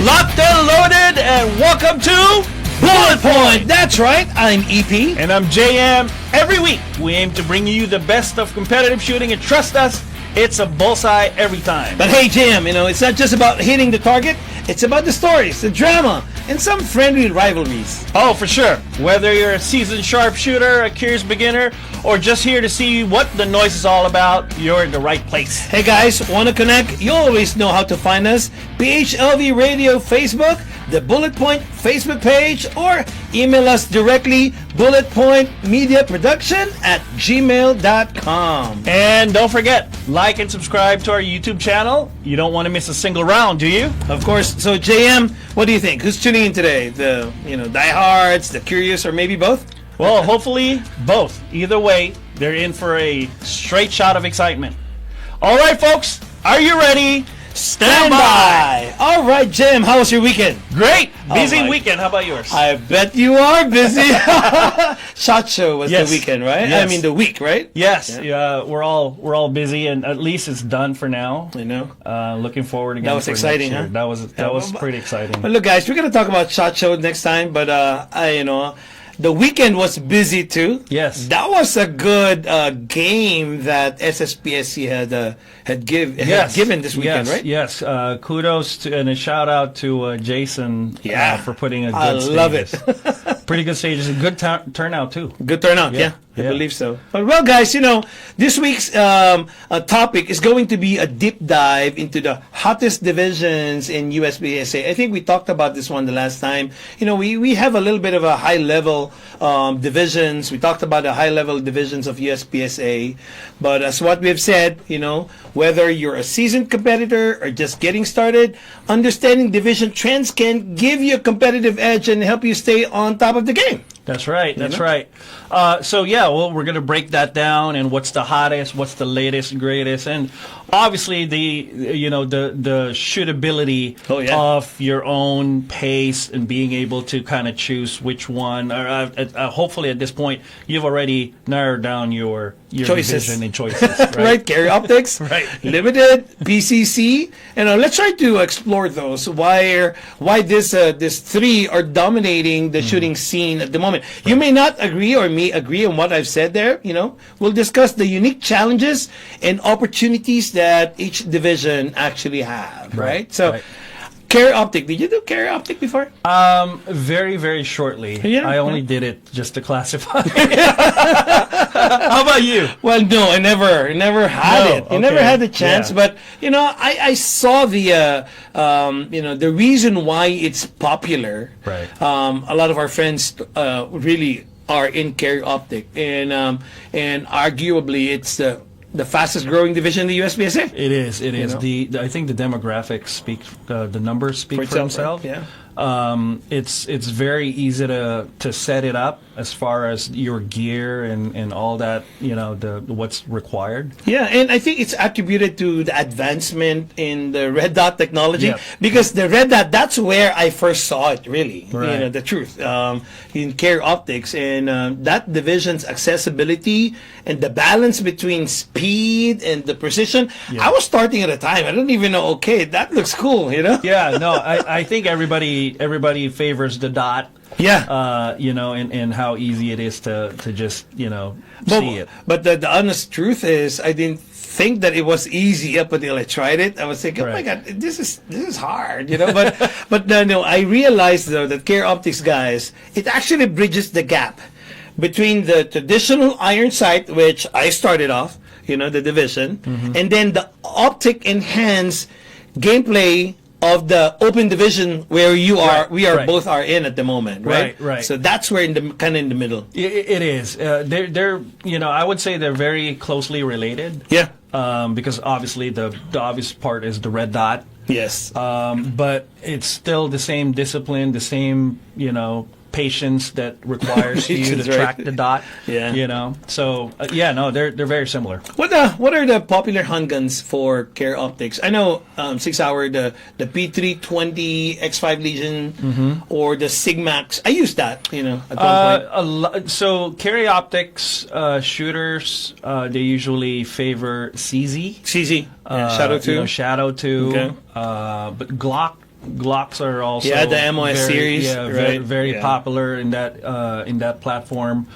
Locked and loaded, and welcome to Bullet Point. That's right, I'm EP. And I'm JM. Every week, we aim to bring you the best of competitive shooting, and trust us, it's a bullseye every time. But hey, JM, it's not just about hitting the target, it's about the stories, the drama, and some friendly rivalries. Oh, for sure. Whether you're a seasoned sharpshooter, a curious beginner, or just here to see what the noise is all about, you're in the right place. Hey guys, want to connect? You always know how to find us. PHLV Radio Facebook, the Bullet Point Facebook page, or email us directly, bulletpointmediaproduction@gmail.com. And don't forget, like and subscribe to our YouTube channel. You don't want to miss a single round, do you? Of course. So JM, what do you think? Who's tuning in today? The diehards, the curious, or maybe both? Well, hopefully both. Either way, they're in for a straight shot of excitement. All right, folks, are you ready? Stand by! All right, Jim, how was your weekend? Great! Busy weekend. How about yours? I bet you are busy. SHOT Show was the weekend, right? Yes. I mean, the week, right? Yes. Yeah. We're all busy, and at least it's done for now. Looking forward again. That was exciting, huh? That was pretty exciting. But look, guys, we're gonna talk about SHOT Show next time. But the weekend was busy too. Yes. That was a good game that SSPSC had given this weekend, right? Yes. Kudos to, and a shout out to Jason for putting a good I love it. Pretty good stages. A good turnout too. Good turnout, yeah. I believe so. But well, guys, this week's topic is going to be a deep dive into the hottest divisions in USPSA. I think we talked about this one the last time. We have a little bit of a high level divisions. We talked about the high level divisions of USPSA. But as what we've said, whether you're a seasoned competitor or just getting started, understanding division trends can give you a competitive edge and help you stay on top of the game. That's right. That's right. We're going to break that down and what's the hottest, what's the latest, greatest, and obviously the shootability of your own pace and being able to kind of choose which one. Or hopefully at this point you've already narrowed down your choices division and choices. Right. Right. Carry optics. Right. Limited, PCC, and let's try to explore those. Why this three are dominating the shooting scene at the moment. You may not agree or me agree on what I've said there. We'll discuss the unique challenges and opportunities that each division actually have. Right. So. Carry optic. Did you do carry optic before? Very, very shortly. Yeah. I only did it just to classify. How about you? Well, no, I never had it. I never had the chance. Yeah. But I saw the the reason why it's popular. Right. A lot of our friends really are in carry optic, and arguably it's the fastest growing division in the USPSA. It is. It is. I think the demographics speak. The numbers speak for themselves. Yeah. It's very easy to set it up as far as your gear and all that. What's required. Yeah, and I think it's attributed to the advancement in the red dot technology because the red dot, that's where I first saw it really. Right. The truth in carry optics, and that division's accessibility and the balance between speed and the precision. I was starting at a time I don't even know. Okay, that looks cool. Yeah. No, I think everybody favors the dot. Yeah. And how easy it is to just see it. But the honest truth is, I didn't think that it was easy up until I tried it. I was thinking, oh my God, this is hard, But no, I realized though that Care Optics guys, it actually bridges the gap between the traditional iron sight, which I started off, the division, and then the optic enhanced gameplay of the open division where we both are in at the moment, right? Right. So that's where in the middle. It is. They're I would say they're very closely related. Yeah. Because obviously the obvious part is the red dot. Yes. But it's still the same discipline, the same patience that requires you to track the dot. Yeah. So they're very similar. What are the popular handguns for Care Optics? I know 6 hour the P320 X5 Legion or the Sigmax. I used that at one point. So Carry Optics shooters they usually favor CZ. CZ. Shadow 2. Shadow 2. Okay. But Glock Glocks are also the MOS series, very, right? very popular in that platform.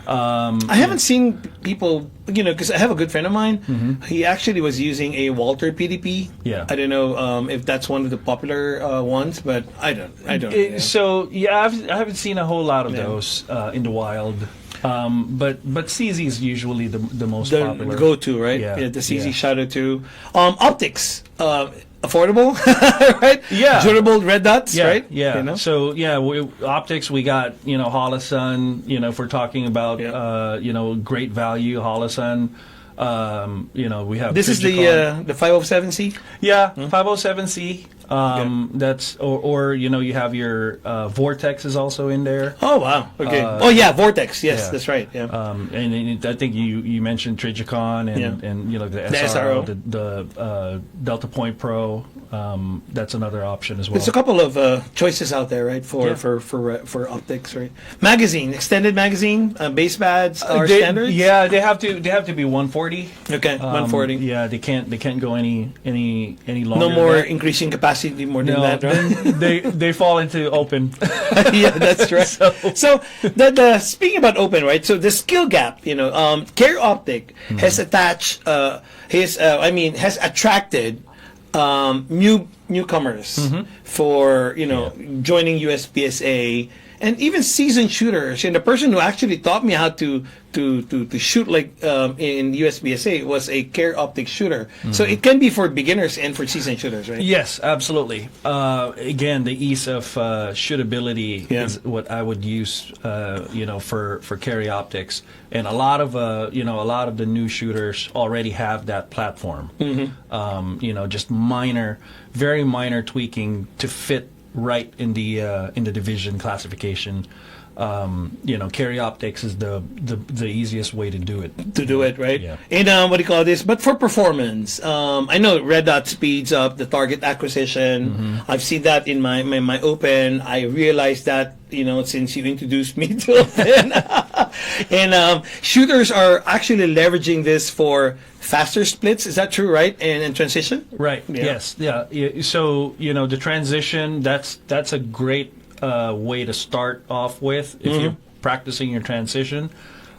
I haven't seen people, because I have a good friend of mine. He actually was using a Walter PDP. Yeah. I don't know if that's one of the popular ones, but I don't. So I haven't seen a whole lot of those in the wild. But CZ is usually the most popular. The go-to, right? Yeah, the CZ Shadow 2. Optics. Affordable, right? Yeah. Durable red dots, right? Yeah. So optics, we got Holosun. If we're talking about great value, Holosun. We have. This is the 507C. Yeah, 507C. That's or you have your Vortex is also in there. Oh wow. Okay. Vortex. Yes, that's right. Yeah. And I think you mentioned Trigicon and the SRO, the Delta Point Pro. That's another option as well. There's a couple of choices out there, right? For optics, right? Magazine, extended magazine, base pads are standards. Yeah, they have to be 140. Okay, 140. Yeah, they can't go any longer. No more increasing capacity more than that, right? they fall into open. Yeah, that's right. So the speaking about open, right? So the skill gap, Care Optic has attached has attracted newcomers for joining USPSA and even seasoned shooters. And the person who actually taught me how to shoot in USPSA was a Care Optic shooter. So it can be for beginners and for seasoned shooters, right? Yes, absolutely. Again, the ease of shootability is what I would use, for Care Optics, and a lot of the new shooters already have that platform. Just very minor tweaking to fit right in the division classification. Carry optics is the easiest way to do it. Right? Yeah. And what do you call this? But for performance, I know red dot speeds up the target acquisition. I've seen that in my open. I realized that since you introduced me to open, and shooters are actually leveraging this for faster splits. Is that true? Right? And transition. Right. Yeah. Yes. Yeah. So the transition. That's a great way to start off with if you're practicing your transition.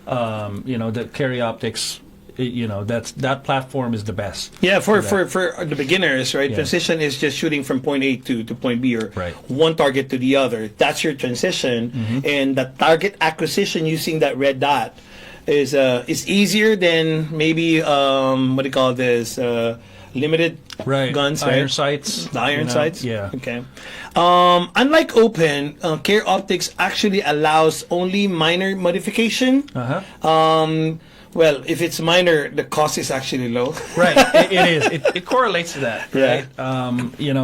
The Carry Optics, that platform is the best. Yeah, for the beginners, right? Yeah. Transition is just shooting from point A to point B, or one target to the other. That's your transition, and the target acquisition using that red dot is easier than maybe what do you call this? Limited guns, iron sights. The iron sights? Yeah. Okay. Unlike open, Care Optics actually allows only minor modification. Well, if it's minor, the cost is actually low. Right. It is. It correlates to that, right?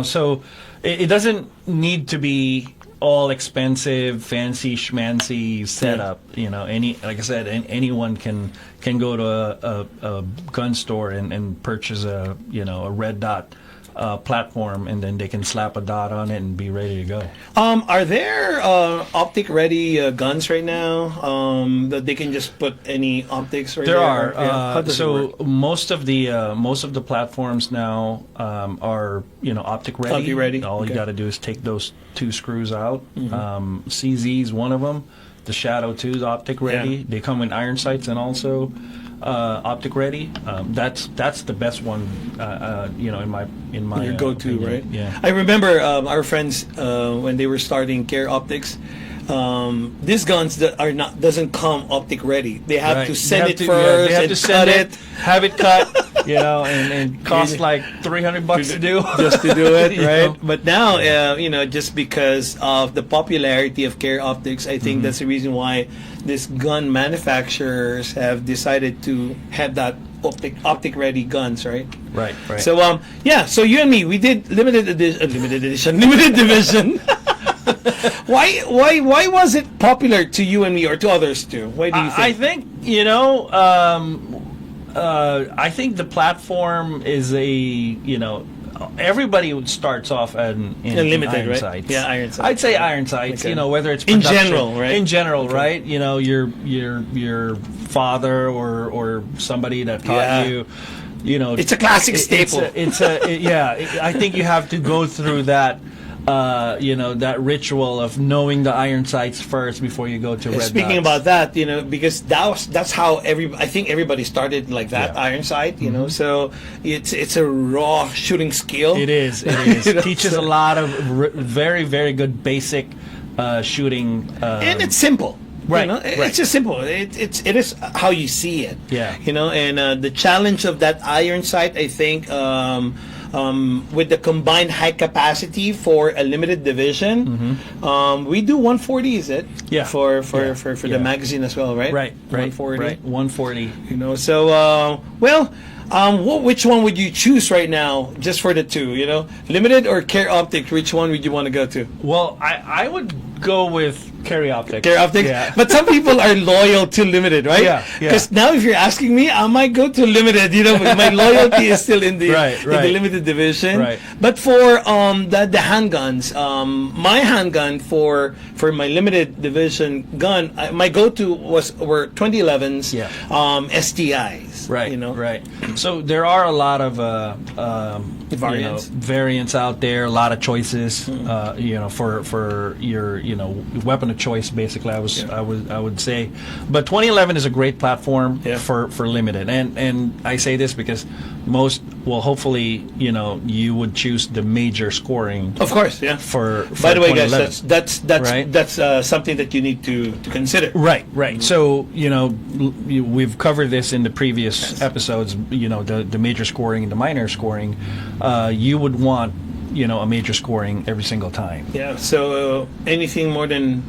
So it doesn't need to be all expensive, fancy schmancy setup. Like I said, anyone can go to a gun store and purchase a red dot platform, and then they can slap a dot on it and be ready to go. Are there optic ready guns right now that they can just put any optics right there? There are. So most of the platforms now are optic ready. Optic ready. All you got to do is take those two screws out. CZ is one of them. The Shadow 2 is optic ready. They come in iron sights and also optic ready. That's the best one. In my your go-to, opinion. right? Yeah. I remember our friends when they were starting Care Optics. These guns that doesn't come optic ready. They have to send it first. They have and to send cut it, have it cut. And cost like $300 to do just to do it, right? But now, just because of the popularity of Care Optics, I think that's the reason why these gun manufacturers have decided to have that optic ready guns, right? Right. So so you and me, we did limited division. Why was it popular to you and me, or to others too? Why do you think? I think I think the platform is everybody starts off in limited, iron right? sights. Yeah, iron sights. I'd say iron sights. Okay. Whether it's in production, general, right? In general, right? Your father or somebody that taught you. It's a classic staple. I think you have to go through that that ritual of knowing the iron sights first before you go to red Speaking dots. about that, because that's how I think everybody started like that, Yeah. iron sight, so it's a raw shooting skill. It is. Teaches a lot of very, very good basic shooting. And it's simple. Right, It's right. just simple. It is how you see it. Yeah. And the challenge of that iron sight, I think, with the combined high capacity for a limited division, we do 140. Is it? Yeah. For Yeah. the magazine as well, right? Right. 140. Right. 140. So which one would you choose right now, just for the two? Limited or Care Optics? Which one would you want to go to? Well, I would go with Carry Optics. Care Optics. Yeah. But some people are loyal to limited, right? Yeah, yeah. Because now, if you're asking me, I might go to limited. But my loyalty is still in the Right, in right. the limited division. Right. But for the handguns, my handgun for my limited division gun, my go-to were 2011s, Yeah. STIs. Right. Right. So there are a lot of Variants. out there. A lot of choices. For your weapon of choice. Basically, I would say, but 2011 is a great platform for limited. And I say this because hopefully you would choose the major scoring. Of course, yeah. For By the way, 2011. guys, Right? that's something that you need to consider. Right. So we've covered this in the previous episodes. The major scoring and the minor scoring. You would want a major scoring every single time. Yeah. So anything more than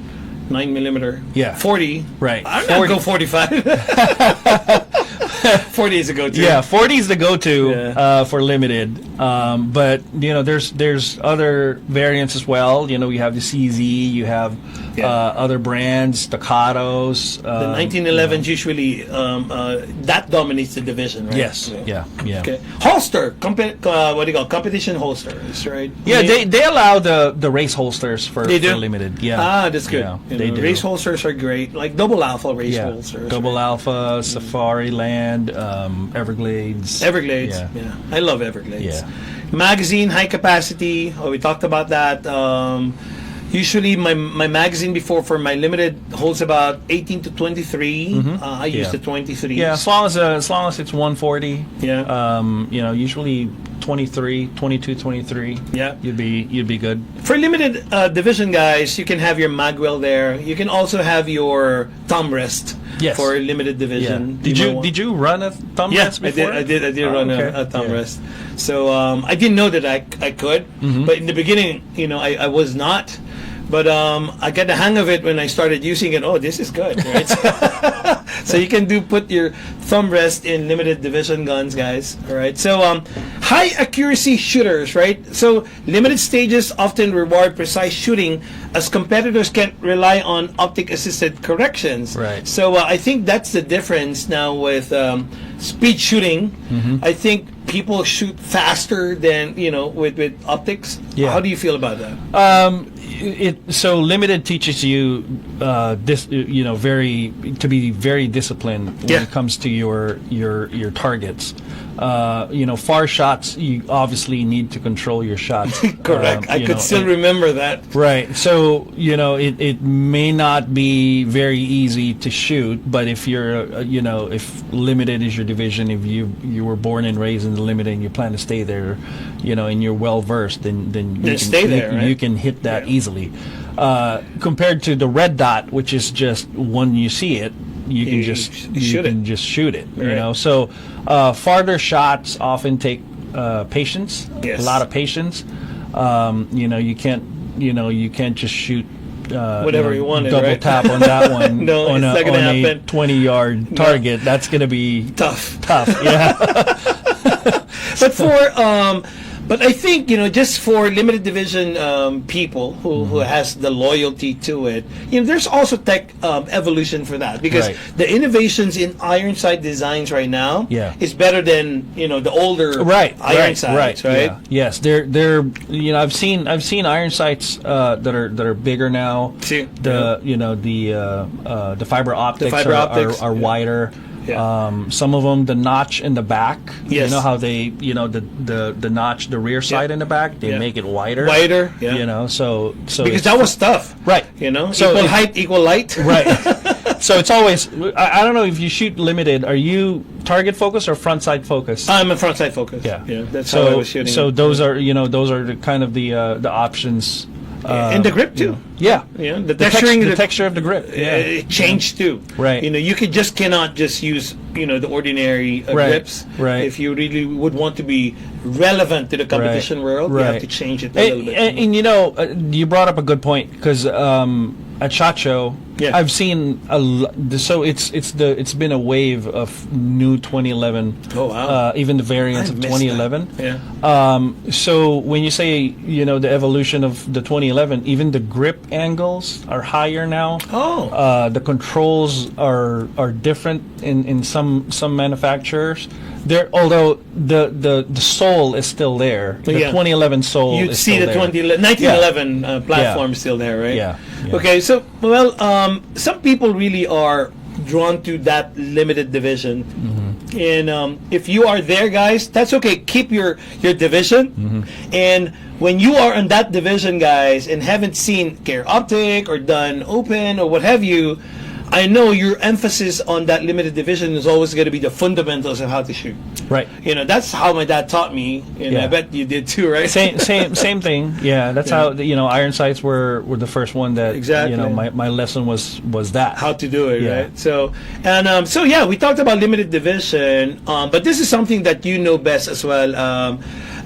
9mm. Yeah. 40. Right. I'm not go 45. 40 is a go-to. Yeah, 40 is the go-to Yeah. for limited. But there's other variants as well. We have the CZ, you have other brands, Staccatos. The 1911s usually that dominates the division, right? Yes. Yeah. Okay. Holster. What do you call competition holsters, right? Yeah, they allow the race holsters for limited. Yeah. That's good. Yeah, they do. Race holsters are great, like double alpha race holsters. Double right? Alpha, Safari Land, Everglades. Everglades. Yeah. I love Everglades. Yeah. Magazine, high capacity. We talked about that. Usually, my magazine before for my limited holds about 18 to 23. I use the 23. Yeah, as long as it's 140. Yeah. Usually 23, 22, 23. Yeah. You'd be good. For limited division, guys, you can have your magwell there. You can also have your thumb rest for limited division. Yeah. Did you run a thumb rest before? I did run a thumb rest. So I didn't know that I could, but in the beginning, I was not. But I got the hang of it when I started using it. Oh, this is good, right? So you can put your thumb rest in limited division guns, guys. All right. So high accuracy shooters, right? So limited stages often reward precise shooting, as competitors can rely on optic assisted corrections. Right. So I think that's the difference now with speed shooting. I think people shoot faster than with optics. Yeah. How do you feel about that? So limited teaches you to be very disciplined when it comes to your targets. Far shots, you obviously need to control your shots. Correct. I could still remember that. Right. So it may not be very easy to shoot, but if you're if limited is your division, if you were born and raised in the limited and you plan to stay there, and you're well versed, then you can stay there. Right? You can hit that easily. Compared to the red dot, which is just when you see it, you can just shoot it. Right. So farther shots often take patience. Yes. A lot of patience. You can't just shoot whatever you wanted, double right? tap on that one. No, on it's not gonna happen. 20-yard target. That's gonna be Tough. Yeah. But I think just for limited division people who has the loyalty to it, there's also tech evolution for that, because the innovations in iron sight designs right now is better than the older iron sights, right? Yeah. Yes, they're I've seen iron sights that are bigger now. See? The fiber optics are wider. Some of them, the notch in the back. Yes. You know how they, the notch, the rear side in the back, they make it wider. Wider, yeah. So because that was tough. Right. So equal height, equal light. Right. So it's always, I don't know if you shoot limited, are you target focus or front side focus? I'm a front side focus. Yeah. That's how I was shooting. So those are, those are the kind of the options. And the grip too. Yeah. The texturing, the texture of the grip. It changed too. Right. You cannot just use the ordinary grips. Right. If you really would want to be relevant to the competition world, you have to change it a little bit. And you brought up a good point because at SHOT Show, I've seen so it's been a wave of new 2011. Oh wow! Even the variants of 2011. That. Yeah. So when you say the evolution of the 2011, even the grip angles are higher now. Oh. The controls are different in some manufacturers. Although the soul is still there. The 2011 soul. You'd is see still the there. 1911 platform is still there, right? Yeah. Okay, so some people really are drawn to that limited division, and if you are there, guys, that's okay. Keep your division, and when you are in that division, guys, and haven't seen Care Optic or done open or what have you, I know your emphasis on that limited division is always going to be the fundamentals of how to shoot. Right. That's how my dad taught me, and I bet you did too, right? Same thing. Yeah, that's how iron sights were the first one that my lesson was that how to do it, right? So we talked about limited division, but this is something that you know best as well.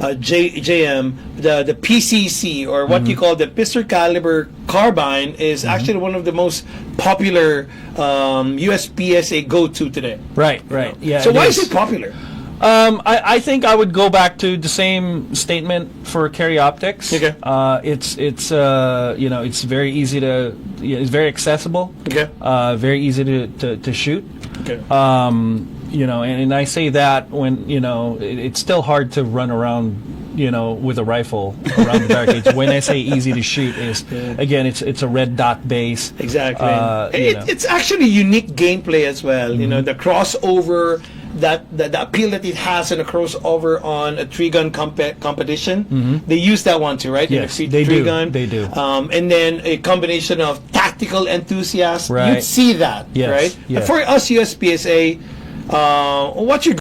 JM, the PCC, or what you call the pistol caliber carbine, is actually one of the most popular USPSA go-to today. Right. Yeah. So why is it popular? I think I would go back to the same statement for carry optics. Okay. It's very easy to, it's very accessible. Okay. Very easy to shoot. Okay. And I say that when it's still hard to run around with a rifle around the barricades. When I say easy to shoot is again it's a red dot base. Exactly. It's actually unique gameplay as well. The crossover, the appeal that it has in a crossover on a three gun competition. They use that one too, right? Yes, they do. Three gun. They do. And then a combination of tactical enthusiasts. Right. You'd see that, Yes. right? Yes. And for us USPSA, what's your